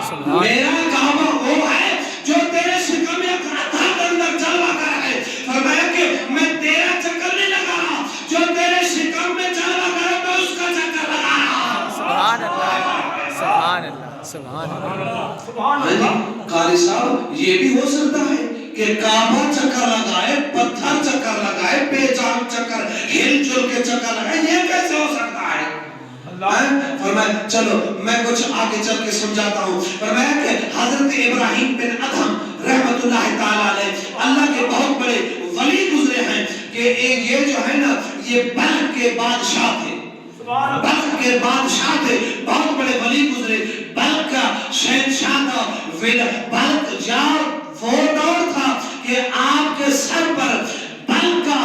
میرا کعبہ وہ ہے جو تیرے شکم یا کھاتا کے اندر جلوہ کر ہے. فرمایا کہ میں تیرا چکر نہیں لگا رہا، جو تیرے شکم میں جلوہ کر ہے میں اس کا چکر لگا رہا. سبحان اللہ، سبحان اللہ، سبحان اللہ. قاری صاحب یہ بھی ہو سکتا ہے کہ کعبہ چکر لگائے، پتھر چکر لگائے، بے جان چکر، ہل جل کے چکر لگائے، یہ کیسے ہو سکتا ہے؟ فرمایا چلو میں کچھ آگے چل کے سمجھاتا ہوں. فرمایا کہ حضرت ابراہیم بن ادھم رحمت اللہ تعالیٰ علیہ اللہ کے بہت بڑے ولی گزرے ہیں کہ یہ جو ہے نا یہ بلخ کے بادشاہ تھے. بلخ کے بادشاہ تھے، بہت بڑے ولی گزرے. بلخ کا شہنشاہ تھا. بلخ جا وہ دور تھا کہ آپ کے سر پر بلخ کا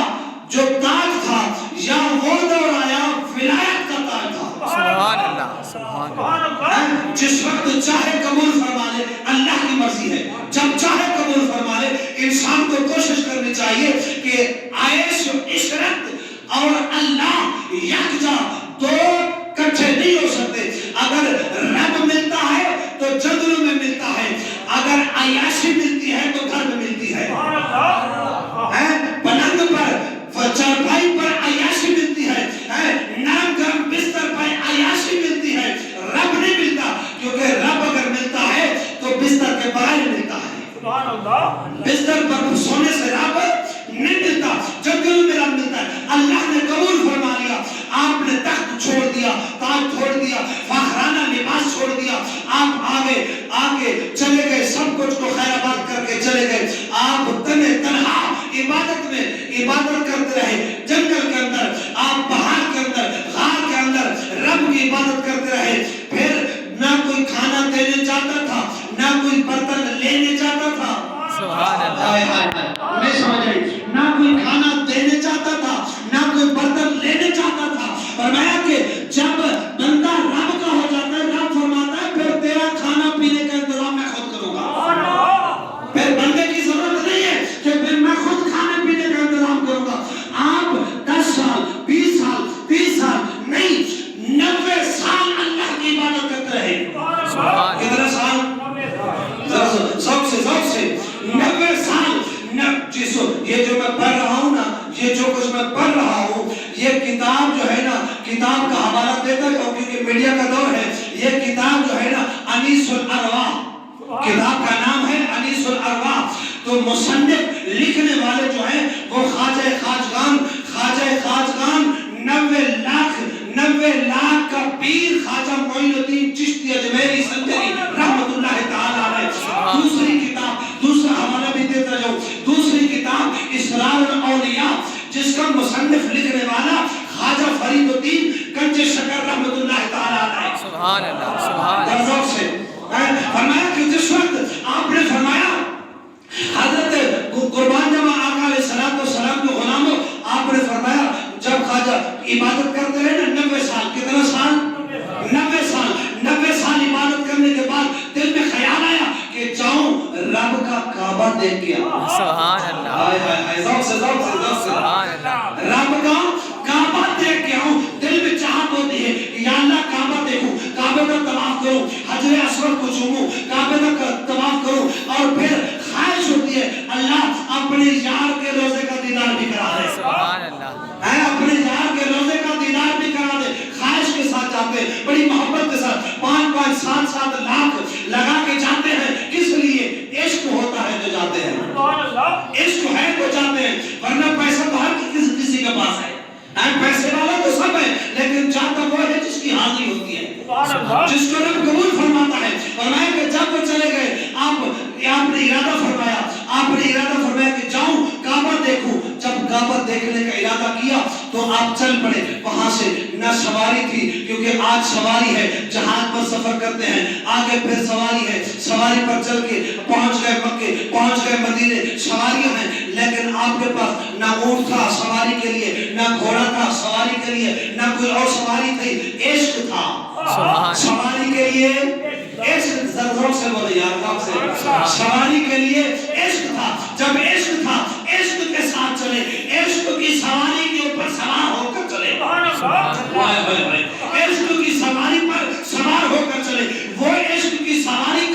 جو تاج تھا یا وہ دور آیا ولایت کا تاج تھا. سبحان اللہ، سبحان اللہ. جس وقت چاہے قبول فرما لے، اللہ کی مرضی ہے. جب چاہے قبول فرما لے. انسان کو کوشش کرنی چاہیے کہ عیش و عشرت اور اللہ یکجا دو کٹھے نہیں ہو سکتے. اگر رب ملتا ہے تو جنگلوں میں ملتا ہے، اگر عیاشی ملتی ہے تو گھر میں ملتی ہے. پلنگ پر چارپائی پر عیاشی ملتی ہے، نرم گرم بستر پر عیاشی ملتی ہے. رب نہیں ملتا، کیونکہ رب اگر ملتا ہے تو بستر کے بغیر ملتا ہے. بستر پر سونے سے رب نہیں ملتا، جنگلوں میں رب ملتا ہے. اللہ نے قبول فرما لیا، آپ نے تخت چھوڑ دیا، تاج چھوڑ دیا، فخرانہ لباس چھوڑ دیا. آپ آگے چلے گئے، سب کچھ کو خیر آباد کر کے چلے گئے. آپ تنہا عبادت میں عبادت کرتے رہے. جنگل کے اندر، آپ پہاڑ کے اندر، غار کے اندر رب کی عبادت کرتے رہے. پھر نہ کوئی کھانا دینے چاہتا تھا، نہ کوئی برتن لینے چاہتا تھا. سبحان اللہ. نہیں سمجھ آئی. نہ کوئی کھانا دینے چاہتا تھا، نہ کوئی برتن لینے چاہتا تھا. فرمایا کہ جب بندہ رب کا ہو جاتا ہے، رب فرماتا ہے پھر تیرا کھانا پینے کا انتظام میں خود کروں گا. پھر بندے کی ضرورت نہیں ہے کہ پھر میں خود کھانے پینے کا انتظام کروں گا. آپ 10 سال 20 سال 30 سال نہیں 90 سال اللہ کی عبادت کرتے رہے. کتنے سال؟ ذوق سے 90 سال. یہ جو میں پڑھ رہا ہوں نا، یہ جو کچھ میں پڑھ رہا ہوں، یہ کتاب جو ہے نا، کتاب کا حوالہ دیتا ہوں کیونکہ میڈیا کا دور ہے. یہ کتاب جو ہے نا انیس الارواح، کتاب کا نام ہے انیس الارواح. تو مصنف لکھنے والے جو ہیں وہ خواجہ خواجگان 90 لاکھ کا پیر خواجہ معین الدین چشتی اجمیری سنجری رحمت اللہ تعالیٰ علیہ. دوسری کتاب، دوسرا حوالہ بھی دیتا جاؤں. دوسری کتاب اسرار الاولیاء، جس کا مصنف لکھنے والا خواجہ فرید الدین گنج شکر رحمت اللہ تعالیٰ علیہ. سبحان اللہ، سبحان اللہ. سے فرمایا کہ جس وقت آپ نے فرمایا حضرت قربان جمع آقا علیہ السلام کے غلاموں، آپ نے فرمایا جب خواجہ عبادت کرتے رہے نا 90 سال. کتنا سال؟ 90 سال. 90 سال عبادت کرنے کے بعد دل میں خیال آیا کہ جاؤں رب کا کعبہ دیکھ کے آؤں. سبحان اللہ، سبحان اللہ. رب کا کعبہ دیکھ کے آؤں. دل میں چاہت ہوتی ہے کہ یا اللہ کعبہ دیکھوں، کعبے کا طواف کروں، حجر اسود کو چوموں، کعبے کا طواف کروں. اور پھر خواہش ہوتی ہے اللہ اپنے یار کے روزے کا دیدار بھی کرا دے. سبحان اللہ. اپنے یار کے روزے کا دیدار بھی کرا دے. خواہش کے ساتھ جاتے ہیں، بڑی محبت کے ساتھ 5-5 7-7 لاکھ لگا کے جاتے ہیں. کس لیے؟ عشق ہوتا ہے جو جاتے ہیں. عشق ہے تو جاتے ہیں، ورنہ پیسہ تو ہر کسی کے پاس ہے. پیسے والا تو سب ہے، لیکن جاتا وہ ہے جس کی حاضری ہوتی ہے، جس کو رب قبول فرماتا ہے. فرمایا کہ جب وہ چلے گئے، آپ نے ارادہ فرمایا کہ جاؤں کعبہ دیکھوں. جب کعبہ دیکھنے کا ارادہ کیا تو آپ چل پڑے. وہاں سے نہ سواری تھی، کیونکہ آج سواری ہے، جہاز پر سفر کرتے ہیں. آگے پھر سواری ہے، سواری پر چل کے پہنچ گئے مکے، پہنچ گئے مدینے. سواریاں ہیں، لیکن آپ کے پاس نہ اونٹ تھا سواری کے لیے، نہ گھوڑا تھا سواری کے لیے، نہ کوئی اور سواری تھی. عشق تھا سواری کے لیے. عشق زرزوں سے بولے یار سے، سواری کے لیے عشق تھا. جب عشق تھا، عشق کے ساتھ چلے، عشق کی سواری کے اوپر سوار ہو کر چلے. عشق کی سواری پر سوار ہو کر چلے. وہ عشق کی سواری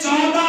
14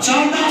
14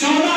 14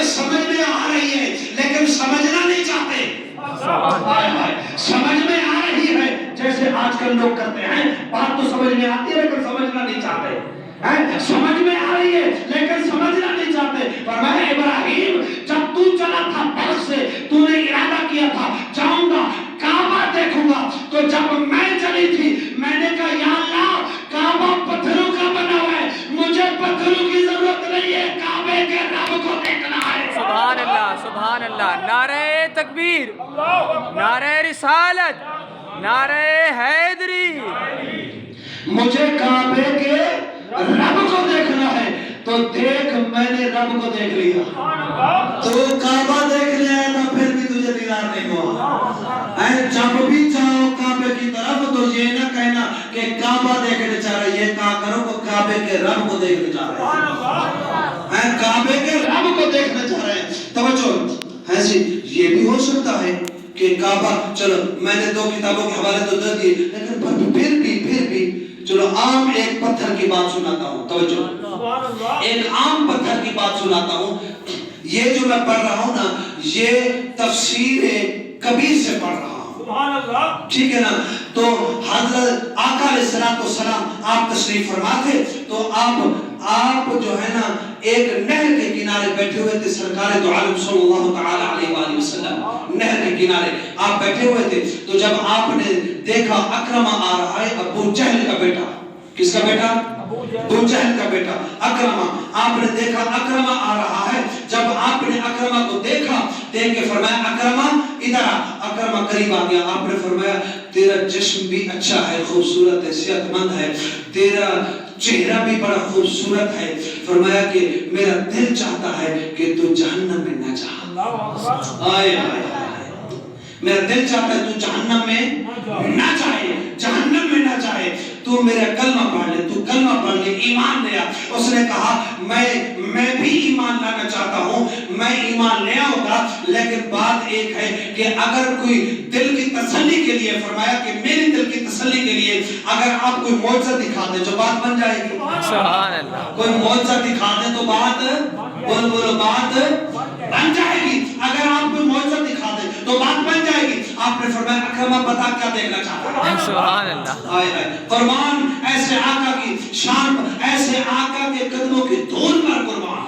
باتیں سمجھ میں آ رہی ہے لیکن سمجھنا نہیں چاہتے. سمجھ میں آ رہی ہے جیسے آج کل لوگ کرتے ہیں, بات تو سمجھ میں آتی ہے لیکن سمجھنا نہیں چاہتے. سمجھ میں آ رہی ہے لیکن سمجھنا نہیں چاہتے. فرمایا ابراہیم جب تو چلا تھا برس سے, تو نے ارادہ کیا تھا جاؤں گا کعبہ دیکھوں گا, تو جب میں چلی تھی میں نے کہا یا اللہ کعبہ پتھروں کا بنا ہوا ہے, مجھے پتھروں کی ضرورت نہیں ہے, کعبے کے رب کو دیکھنا ہے. سبحان اللہ, سبحان اللہ. نعرہ تکبیر, نعرہ رسالت, نعرہ حیدری. مجھے کعبے کے رب کو دیکھنا ہے, تو دیکھ میں نے رب کو دیکھ لیا. تو کعبہ دیکھ لیا تو پھر بھی تجھے دیدار نہیں ہوا. جب بھی جاؤ کعبے کی طرف تو یہ نہ کہنا کہ کعبہ دیکھنے چاہ رہے, یہ کہا کرو کہ کعبے کے رب کو دیکھنے چاہ رہے ہیں. کعبے کے رب کو دیکھنا چاہ رہے ہیں. توجہ ہے جی. یہ بھی ہو سکتا ہے کہ کعبہ, چلو میں نے 2 کتابوں کے حوالے تو دے دیے, لیکن پھر بھی چلو عام ایک پتھر کی بات سناتا ہوں. توجہ, ایک عام پتھر کی بات سناتا ہوں. یہ جو میں پڑھ رہا ہوں نا, یہ تفسیر کبیر سے پڑھ رہا ہوں, ٹھیک ہے نا. تو حضرت آقا علیہ السلام آپ تشریف فرما تھے, تو آپ جو ہے نا ایک نہر کے کنارے بیٹھے ہوئے تھے. سرکار دو عالم صلی اللہ تعالی علیہ وآلہ وسلم نہر کے کنارے آپ بیٹھے ہوئے تھے. تو جب آپ نے دیکھا اکرمہ آ رہا ہے, ابو جہل کا بیٹا. کس کا بیٹا؟ ابو جہل کا بیٹا اکرمہ. آپ نے دیکھا اکرمہ آ رہا ہے. جب آپ نے اکرمہ کو دیکھا, دیکھ کے فرمایا اکرمہ ادھر آ. اکرمہ قریب آ گیا. آپ نے فرمایا تیرا جسم بھی اچھا ہے, خوبصورت ہے, صحت مند ہے, تیرا چہرہ بھی بڑا خوبصورت ہے. فرمایا کہ میرا دل چاہتا ہے کہ تو جہنم میں نہ جا. آئے میرا دل چاہتا ہے تو جہنم میں نہ جائے, جہنم میں نہ جائے. تو میرا کلمہ پڑھ لے, تو کلمہ پڑھ لے, ایمان لے آ. اس نے کہا میں بھی ایمان لانا چاہتا ہوں, میں ایمان لے آؤں گا, لیکن بات ایک ہے کہ اگر کوئی دل کی تسلی کے لیے, فرمایا کہ میری دل کی تسلی کے لیے اگر آپ کوئی معجزہ دکھا دیں جو بات بن جائے گی. سبحان اللہ. کوئی معجزہ دکھا دیں تو بات بولو بات بن جائے گی. اگر آپ کوئی معجزہ دکھا دیں تو بات بن جائے گی. آپ نے فرمایا اکرمہ بتا کیا دیکھنا چاہتا ہے. سبحان اللہ. قربان ایسے آقا کی شان پر, ایسے آقا کے قدموں کی دھول پر قربان.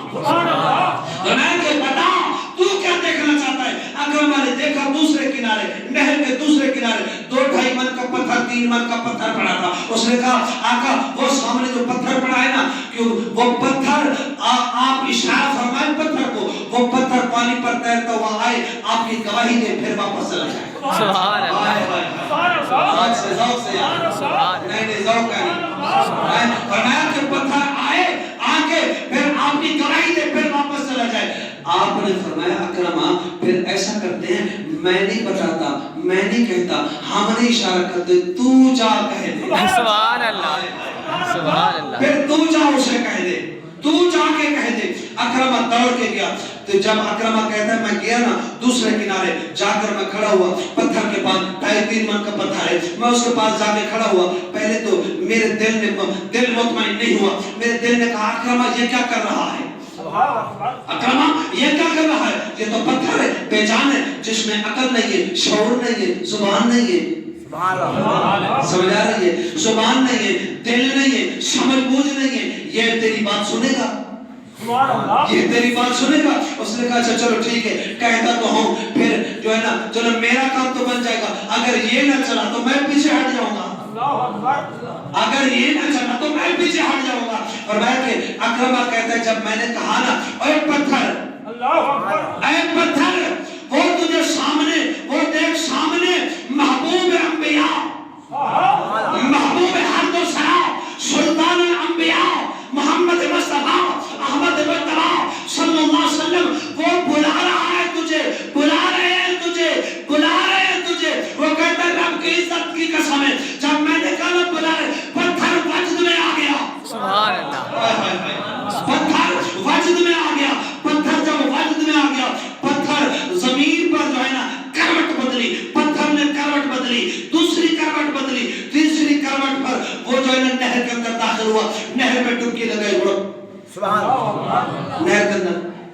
میں کہ بتا تو کیا دیکھنا چاہتا ہے. اکرمہ نے دیکھا دوسرے کنارے, نہر کے دوسرے کنارے 2-2.5 من کا پتھر, 3 من کا پتھر پڑا تھا. اس نے کہا آقا وہ سامنے جو پتھر پڑا ہے نا, کہ وہ پتھر آپ اشارہ فرمائیں پتھر کو, وہ پتھر پانی پر تیرتا ہوا آئے, آپ کی گواہی دے پھر واپس چلا جائے. سبحان اللہ. آج سے ذوق سے یار نہیں ذوق کا نہیں. فرمایا کہ پتھر آئے, آ کے پھر آپ کی گواہی دے پھر واپس چلا جائے. آپ نے فرمایا اکرمہ پھر ایسا کرتے ہیں, میں نہیں بتاتا, میں نہیں کہتا, ہم نے اشارہ کرتے, تو جا کہہ دے. سبحان اللہ, سبحان اللہ. پھر تو جا اسے کہہ دے, تو جا کے کہہ دے. اکرمہ دوڑ کے گیا. تو جب اکرمہ کہتا ہے میں گیا نا دوسرے کنارے, جا کر میں کھڑا ہوا پتھر کے پاس, 2.5-3 من کا پتھر ہے, میں اس کے پاس جا کے کھڑا ہوا. پہلے تو میرے دل مطمئن نہیں ہوا. میرے دل نے کہا اکرمہ یہ کیا کر رہا ہے, اکرمہ یہ کیا کر رہا ہے, یہ تو پتھر ہے, بے جان ہے, جس میں عقل نہیں ہے, شعور نہیں ہے, زبان نہیں ہے. سمجھ آ رہی ہے, زبان نہیں ہے, دل نہیں ہے, سمجھ بوجھ نہیں ہے, یہ تیری بات سنے گا, یہ تیری بات سنے گا. اس نے کہا اچھا چلو ٹھیک ہے, کہتا تو ہوں, پھر جو ہے نا چلو میرا کام تو بن جائے گا, اگر یہ نہ چلا تو میں پیچھے ہٹ جاؤں گا, اگر یہ نہ چلا تو میں پیچھے ہٹ جاؤں گا. فرمایا کہ اکرمہ کہتا ہے جب میں نے کہا نا اے پتھر, اے پتھر, وہ تجھے سامنے, وہ دیکھ سامنے محبوب انبیاء, محبوب حد و سرا, سلطان الانبیاء محمد مصطفیٰ احمد مجتبی صلی اللہ علیہ وسلم, وہ بلا رہا ہے تجھے, بلا رہے ہیں تجھے, بلا رہے ہیں تجھے. وہ کہتا ہے رب کی عزت کی قسم ہے, جب میں نے کہا نا بلا رہے, پتھر وجد میں آ گیا. سبحان اللہ. پتھر وجد میں آ گیا. پتھر جب وجد میں آ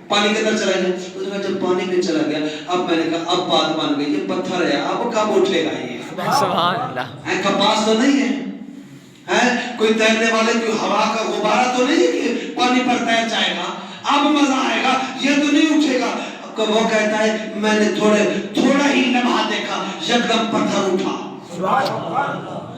پانی کے اندر چلا گیا. اس نے کہا جب پانی میں چلا گیا اب میں نے کہا اب بات بن گئی, یہ پتھر ہے اب کب اٹھے گا یہ؟ سبحان اللہ. کپاس تو نہیں ہے, کوئی تیرنے والے کوئی ہوا کا غبارہ تو نہیں ہے کہ پانی پر تیر جائے گا, اب مزہ آئے گا, یہ تو نہیں اٹھے گا. وہ کہتا ہے میں نے تھوڑا ہی لمحہ دیکھا, یکدم پتھر اٹھا.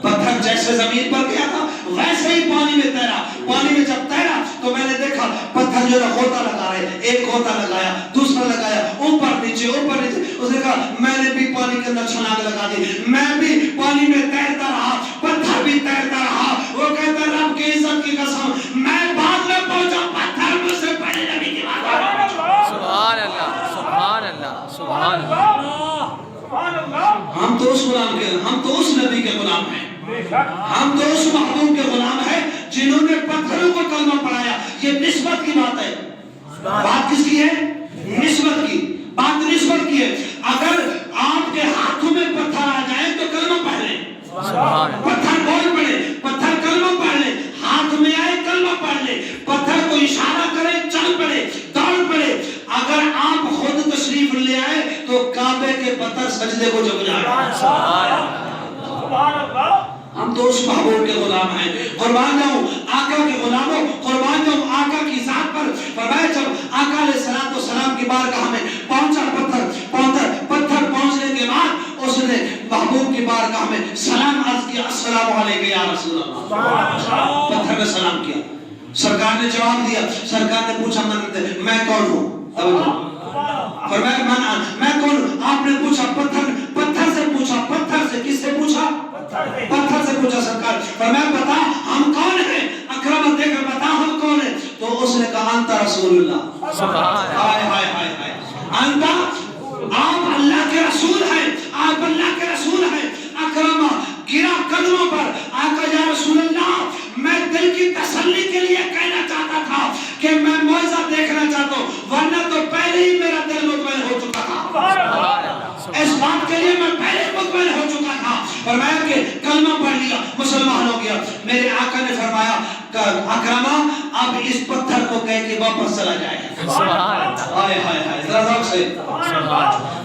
پتھر جیسے زمین پر گیا تھا ویسے ہی پانی میں تیرا. پانی میں جب تیرا تو میں نے دیکھا پتھر جو ہے غوطہ لگا رہے, ایک غوطہ لگایا, دوسرا لگایا, اوپر نیچے اوپر نیچے. اس نے کہا میں نے بھی پانی کے اندر چھلانگ لگا دی, میں بھی پانی میں تیرتا رہا, پتھر بھی تیرتا رہا. وہ کہتا ہے رب کی عزت کی قسم میں بعد میں پہنچا, پتھر مجھ سے پہلے نبی کی بات. سبحان اللہ, سبحان اللہ, سبحان اللہ. ہم تو اس غلام کے, ہم تو اس نبی کے غلام ہیں, ہم تو اس محبوب کے غلام ہیں جنہوں نے پتھروں کو کلمہ پڑھایا. یہ نسبت کی بات ہے. بات کس کی ہے؟ نسبت کی بات, نسبت کی ہے. اگر آپ کے ہاتھوں میں پتھر آ جائے تو کلمہ پڑھ لیں, پتھر بول پڑے, پتھر کلمہ پڑھ لیں, ہاتھ میں آئے کلمہ پڑھ لیں, پتھر کو اشارہ کرے چل پڑے, دوڑ پڑے. اگر آپ خود تشریف لے آئے تو کعبے کے پتھر سجدے کو جھک جائے. ہم تو اس محبوب کے غلام ہیں. قربان جاؤں آقا کے غلاموں, قربان جاؤں آقا کی ذات پر. فرمایا جب آقا علیہ السلام کی بارگاہ میں پہنچا پتھر پہنچنے کے بعد اس نے محبوب کی بارگاہ میں سلام عرض کیا, السلام علیکم یا رسول اللہ. پتھر نے سلام کیا, سرکار نے جواب دیا. سرکار نے پوچھا میں کون ہوں؟ فرمایا میں کون ہوں؟ آپ نے پوچھا پتھر سے پوچھا. پتھر سے کس سے پوچھا؟ پتھر سے پوچھا. سرکار فرمایا بتا ہم کون ہیں؟ اکرم دے کر بتا ہم کون ہیں؟ تو اس نے کہا انت رسول اللہ. ہائے ہائے ہائے ہائے, انت, آپ اللہ کے رسول ہیں, آپ اللہ کے رسول ہیں. اکرم گرا قدموں پر, آقا یا رسول اللہ میں دل کی تسلی کے لیے کہنا چاہتا تھا کہ میں معجزہ دیکھنا چاہتا ہوں, ورنہ تو پہلے ہی میرا دل مطمئن ہو چکا تھا. اس بات کے لیے میں پہلے مطمئن ہو چکا تھا. فرمایا کہ کلمہ پڑھ لیا, مسلمان ہو گیا. میرے آقا نے فرمایا اکرما اب اس پتھر کو کہہ کے واپس چلا جائے. ہائے ہائے ہائے, ذرا ذوق سے,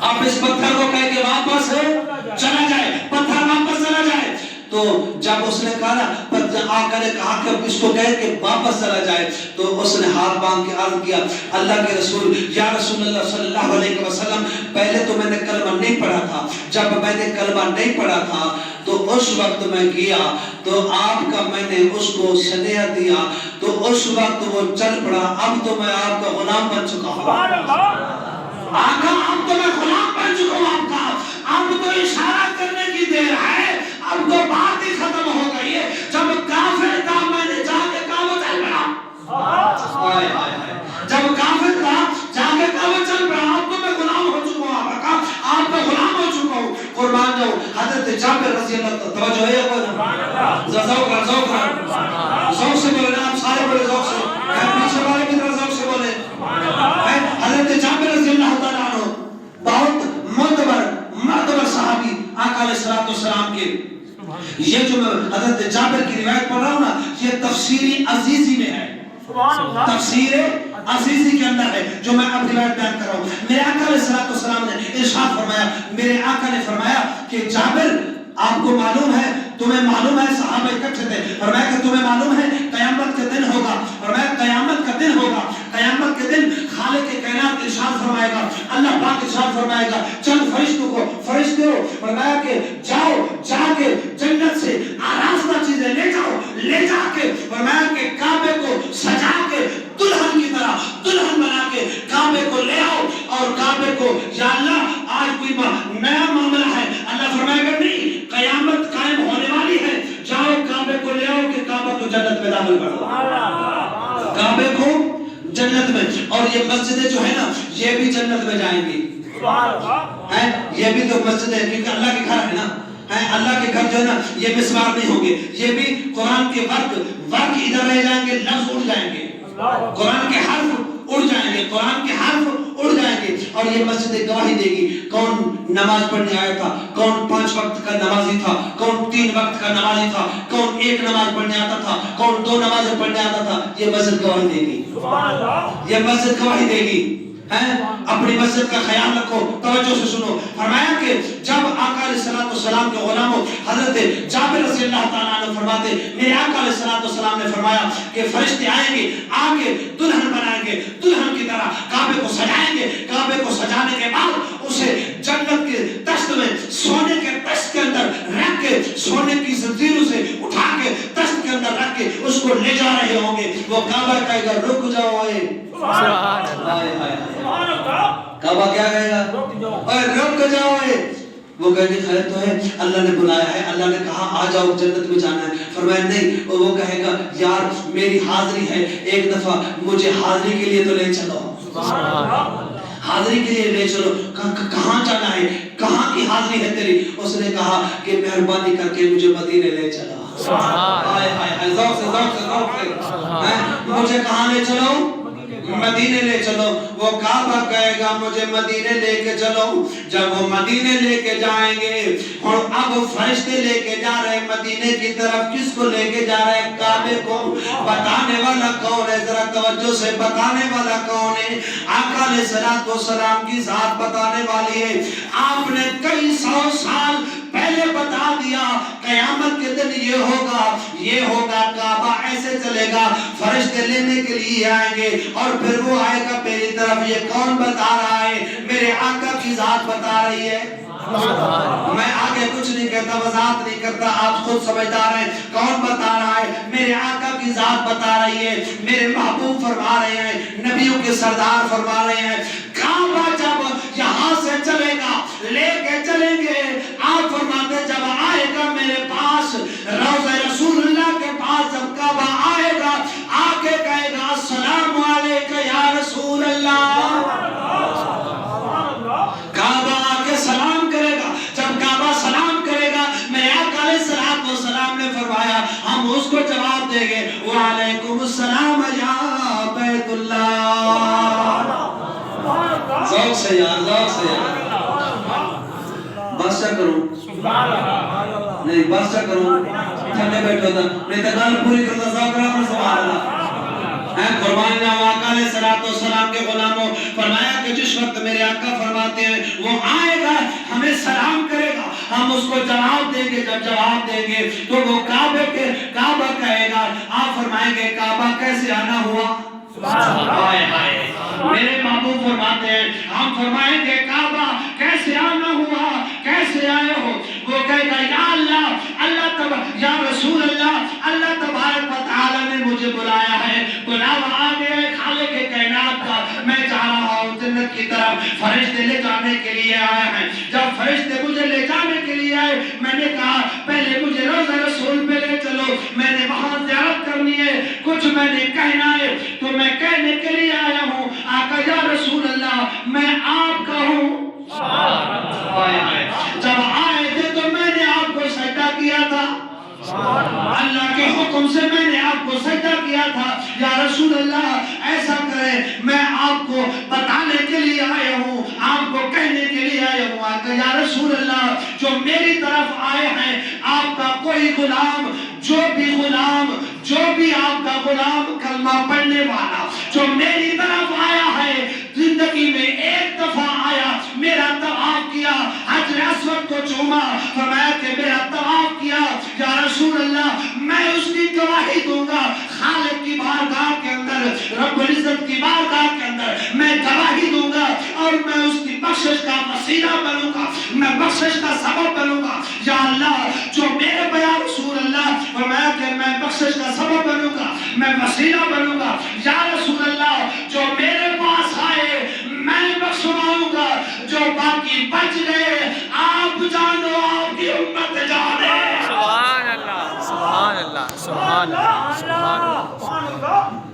اب اس پتھر کو کہہ کے واپس چلا جائے, پتھر واپس چلا جائے. تو جب اس نے کہا آقا نے کہا کہ اس کو کہہ کے واپس چلا جائے تو اس نے ہاتھ باندھ کے عرض کیا اللہ کے رسول, یا رسول اللہ صلی اللہ علیہ وسلم پہلے تو میں نے کلمہ نہیں پڑھا تھا, جب میں نے کلمہ نہیں پڑھا تھا تو اس وقت میں گیا تو آپ کا میں نے اس کو صدیہ دیا تو اس وقت وہ چل پڑا. اب تو میں آپ کا غلام بن چکا ہوں. آقا اب تو میں غلام بن چکا ہوں آپ کا, اب تو اشارہ کرنے کی دیر ہے, اب تو بات ہی ختم ہو گئی ہے. جب کافر تھا میں نے جا کے کعبہ چل پڑا, جب کافر تھا جا کے کعبہ چل پڑا. اب تو میں غلام ہو چکا ہوں آپ کا, آپ کا غلام ہو چکا ہوں. قربان جاؤ حضرت جابر رضی اللہ توجہ ہے ذوق سے بولے, آپ سارے بولے ذوق سے, پیچھے والے کی طرح ذوق سے بولے. حضرت جابر رضی اللہ تعالیٰ عنہ بہت معتبر صحابی آقا علیہ السلام کے. یہ جو میں حضرت جابر کی روایت پڑھ رہا ہوں نا, یہ تفسیر عزیزی میں ہے, تفسیر عزیزی کے اندر ہے جو میں اب روایت بیان کر رہا ہوں. میرے آقا علیہ السلام نے ارشاد فرمایا, میرے آقا نے فرمایا کہ جابر آپ کو معلوم ہے, تمہیں معلوم ہے, صحابہ اکٹھے تھے, فرمایا کہ تمہیں معلوم ہے قیامت کا دن ہوگا. فرمایا قیامت کا دن ہوگا, قیامت کے دن خالق کائنات ارشاد فرمائے گا, اللہ پاک ارشاد فرمائے گا چند فرشتوں کو, فرشتے ہو فرمایا کہ جاؤ جا کے جنت سے آراستہ چیزیں لے جاؤ, لے جا کے فرمایا کہ کعبے کو سجا کے دلہن کی طرح دلہن بنا کے کعبے کو لے آؤ, اور کعبے کو یا اللہ آج کوئی نیا معاملہ ہے. اللہ فرمائے گا نہیں, قیامت قائم ہونے والی ہے, جاؤ کعبے کو لے آؤ کہ کعبہ کو جنت میں داخل کرو, کعبے کو جنت میں. اور یہ مسجدیں جو ہے نا یہ بھی جنت میں جائیں گی, یہ بھی تو مسجد ہے کیونکہ اللہ کے گھر ہے نا, اللہ کے گھر جو ہے نا یہ مسمار نہیں ہوں گے, یہ بھی قرآن کے ورق ادھر رہ جائیں گے, لفظ اڑ جائیں گے, قرآن کے حرف اڑ جائیں گے, قرآن کے حرف اڑ جائیں گے. اور یہ مسجد گواہی دے گی کون نماز پڑھنے آیا تھا, کون 5 وقت کا نمازی تھا, کون 3 وقت کا نمازی تھا, کون 1 نماز پڑھنے آتا تھا, کون 2 نمازیں پڑھنے آتا تھا. یہ مسجد گواہی دے گی, یہ مسجد گواہی دے گی. اپنی مسجد کا خیال رکھو. توجہ سے سنو. فرمایا کہ جب آقا علیہ الصلوۃ والسلام کے غلاموں حضرت جابر رضی اللہ تعالیٰ عنہ فرماتے میرے آقا علیہ الصلوۃ والسلام نے فرمایا کہ فرشتے آئیں گے, آ کے دلہن بنائیں گے, دلہن کی طرح کعبے کو سجائیں گے. کعبے کو سجانے کے بعد اسے جنت کے دشت میں سونے کے دشت کے اندر رکھ کے, سونے کی زنجیروں سے اٹھا کے دشت کے اندر رکھ کے اس کو لے جا رہے ہوں گے. وہ کعبہ کہے گا رک جاؤ, کعبہ کیا کہے گا, رک جاؤ. وہ کہیں گے خیر تو ہے, اللہ نے بلایا ہے, اللہ نے کہا آ جاؤ جنت میں جانا ہے. فرمایا نہیں. وہ کہے گا یار میری حاضری ہے, ایک دفعہ مجھے حاضری کے لیے تو لے چلو, حاضری کے لیے لے چلو. کہاں جانا ہے, کہاں کی حاضری ہے تیری؟ اس نے کہا کہ مہربانی کر کے مجھے مدینے لے چلو. مجھے کہاں لے چلو؟ مدینے لے چلو. وہ کعبہ کہے گا مجھے مدینے لے کے چلو. جب وہ مدینے لے کے جائیں گے, اور اب فرشتے لے کے جا رہے مدینے کی طرف, کس کو لے کے جا رہے ہیں؟ کعبے کو. بتانے والا کون ہے؟ ذرا توجہ سے, بتانے والا کون ہے؟ آقا علیہ الصلوۃ والسلام کی ذات بتانے والی ہے. آپ نے کئی 100 سال پہلے بتا دیا قیامت کے دن یہ ہوگا, یہ ہوگا, کعبہ ایسے چلے گا. فرشتے لینے کے لیے آئیں گے اور پھر وہ آئے گا میری طرف. یہ کون بتا رہا ہے؟ میرے آقا کی ذات بتا رہی ہے. میں آگے کچھ نہیں کہتا, وضاحت نہیں کرتا, آپ خود سمجھدار ہیں. کون بتا رہا ہے؟ میرے آقا کی ذات بتا رہی ہے. میرے محبوب فرما رہے ہیں, نبیوں کے سردار فرما رہے ہیں. کعبہ جب یہاں سے چلے گا, لے کے چلیں گے, آپ فرماتے جب آئے گا میرے پاس, روضہ رسول اللہ کے پاس جب کعبہ آئے گا, آگے کہے گا السلام علیکم یا رسول اللہ. کعبہ آکے سلام کرے گا. جب کعبہ سلام کرے گا, میرے آقا علیہ الصلوۃ والسلام نے فرمایا ہم اس کو جواب دیں گے وعلیکم السلام یا بیت اللہ. ذوق سے یار, ذوق سے یار. بس کیا کروں, نہیں بس کیا کروں, تھنے بیٹھو تھا, نہیں تو گل پوری کرتا. ذوق رہا پر سبحان اللہ. قربانی نام آقا علیہ الصلوۃ والسلام کے غلاموں, فرمایا کہ جس وقت میرے آقا فرماتے ہیں وہ آئے گا, ہمیں سلام کرے گا, ہم اس کو جواب دیں گے. جب جواب دیں گے تو وہ کعبہ کہے گا. آپ فرمائیں گے کعبہ کیسے آنا ہوا؟ میرے محبوب فرماتے ہیں ہم فرمائیں گے کعبہ کیسے آنا ہوا, کیسے آئے ہو؟ وہ کہے گا یا اللہ, یا رسول اللہ, اللہ تبارک و تعالی نے مجھے بلایا ہے, بلاوا آ گیا ہے خالق کائنات کا, میں جا رہا ہوں جنت کی طرف. فرشتے لے جانے کے لیے آئے ہیں. جب فرشتے مجھے لے جانے کے لیے آئے, میں نے کہا پہلے مجھے روضہ رسول پہ لے چلو, میں نے وہاں زیارت کرنی ہے, کچھ میں نے کہنا ہے, تو میں کہنے کے لیے آیا ہوں آقا یا رسول اللہ میں آپ کا ہوں. جب آئے تھے تو میں نے آپ کو سجدہ کیا تھا, اللہ کے حکم سے میں نے آپ کو سجدہ کیا تھا. یا رسول اللہ ایسا کرے, میں آپ کو بتانے کے لیے آیا ہوں, آپ کو کہنے کے لیے آیا ہوں آقا یا رسول اللہ جو میری طرف آئے ہیں, آپ کا کوئی غلام, جو بھی آپ کا غلام کلمہ پڑھنے والا جو میری طرف آیا ہے, زندگی میں ایک دفعہ آیا, میرا طواف کیا, حجر اسود کو چوما, فرمایا کہ میرا طواف کیا, یا رسول اللہ میں اس کی گواہی دوں گا خالق کی بارگاہ کے اندر, رب العزت کی بارگاہ کے اندر میں گواہی دوں گا, اور میں اس کی بخشش کا وسیلہ بنوں گا, میں بخشش کا سبب بنوں گا. یا اللہ جو میرے پہ, یا رسول اللہ فرمایا کہ میں بخشش کا سبب بنوں گا, میں وسیلہ بنوں گا. یا رسول اللہ جو میرے پاس آئے میں بخشواؤں گا, جو باقی بچ گئے آپ جانو, آپ کی امت جانے. سبحان اللہ, سبحان اللہ, سبحان اللہ, سبحان اللہ.